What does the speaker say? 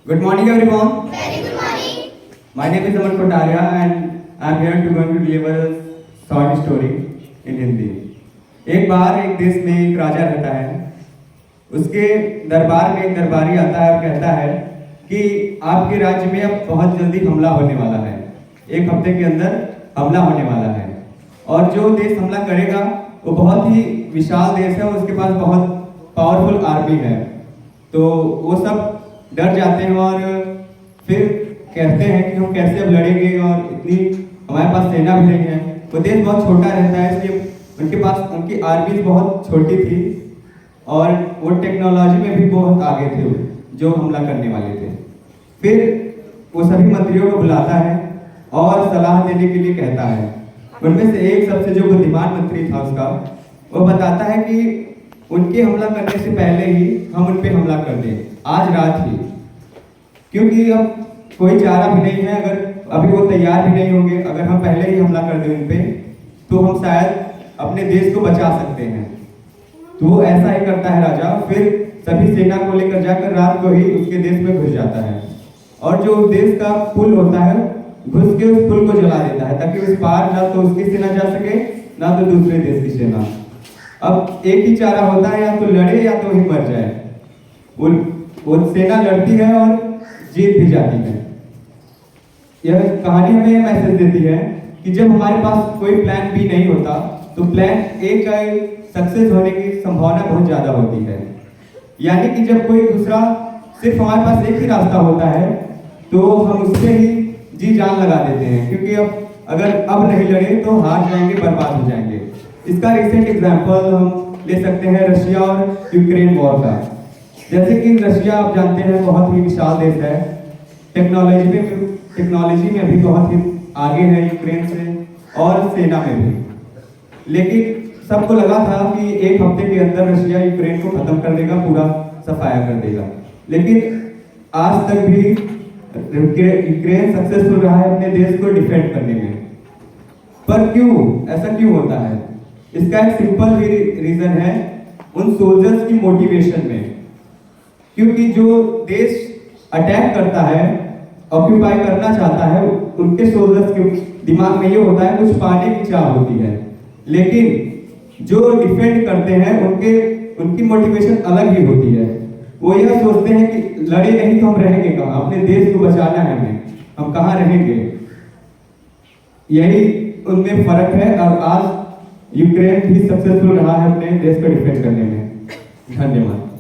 Good morning, everyone. Very good morning. My name is Aman Kotaria, and I am here to going to deliver a short story in Hindi. एक बार एक देश में एक राजा रहता है। उसके दरबार में एक दरबारी आता है और कहता है कि आपके राज्य में अब बहुत जल्दी हमला होने वाला है। एक हफ्ते के अंदर हमला होने वाला है और जो देश हमला करेगा वो बहुत ही विशाल देश है और उसके पास बहुत पावरफुल आर्मी है। तो वो सब डर जाते हैं और फिर कहते हैं कि हम कैसे अब लड़ेंगे और इतनी हमारे पास सेना भी नहीं है। वो देश बहुत छोटा रहता है, इसलिए उनके पास उनकी आर्मी बहुत छोटी थी और वो टेक्नोलॉजी में भी बहुत आगे थे जो हमला करने वाले थे। फिर वो सभी मंत्रियों को बुलाता है और सलाह देने के लिए कहता है। उनमें से एक सबसे जो बुद्धिमान मंत्री था उसका, वो बताता है कि उनके हमला करने से पहले ही हम उन पे हमला कर दें, आज रात ही, क्योंकि अब कोई चारा भी नहीं है। अगर अभी वो तैयार भी नहीं होंगे, अगर हम पहले ही हमला कर दें उन पे तो हम शायद अपने देश को बचा सकते हैं। तो वो ऐसा ही करता है राजा। फिर सभी सेना को लेकर जाकर रात को ही उसके देश में घुस जाता है और जो देश का पुल होता है घुस के उस पुल को जला देता है ताकि उस पार ना तो उसकी सेना जा सके ना तो दूसरे देश की सेना। अब एक ही चारा होता है, या तो लड़े या तो ही मर जाए। वो सेना लड़ती है और जीत भी जाती है। यह कहानी हमें मैसेज देती है कि जब हमारे पास कोई प्लान बी नहीं होता तो प्लान ए का सक्सेस होने की संभावना बहुत ज्यादा होती है। यानी कि जब कोई दूसरा सिर्फ हमारे पास एक ही रास्ता होता है तो हम उससे ही जी जान लगा देते हैं, क्योंकि अगर अब नहीं लड़े तो हार जाएंगे, बर्बाद हो जाएंगे। इसका रिसेंट एग्जाम्पल हम ले सकते हैं रशिया और यूक्रेन वॉर का। जैसे कि रशिया आप जानते हैं बहुत ही विशाल देश है, टेक्नोलॉजी में भी बहुत ही आगे है यूक्रेन से और सेना में भी। लेकिन सबको लगा था कि एक हफ्ते के अंदर रशिया यूक्रेन को खत्म कर देगा, पूरा सफाया कर देगा। लेकिन आज तक भी यूक्रेन सक्सेसफुल रहा है अपने देश को डिफेंड करने में। पर क्यों ऐसा क्यों होता है? इसका एक सिंपल ही रीजन है उन सोल्जर्स की मोटिवेशन में। क्योंकि जो देश अटैक करता है, ऑक्यूपाई करना चाहता है, उनके सोल्जर्स के दिमाग में ये होता है कुछ पाने की चाह होती है। लेकिन जो डिफेंड करते हैं उनकी मोटिवेशन अलग ही होती है। वो यह सोचते हैं कि लड़े नहीं तो हम रहेंगे कहाँ, अपने देश को बचाना है हमें, हम कहाँ रहेंगे। यही उनमें फर्क है और आज यूक्रेन भी सक्सेसफुल रहा है अपने देश को डिफेंड करने में। धन्यवाद।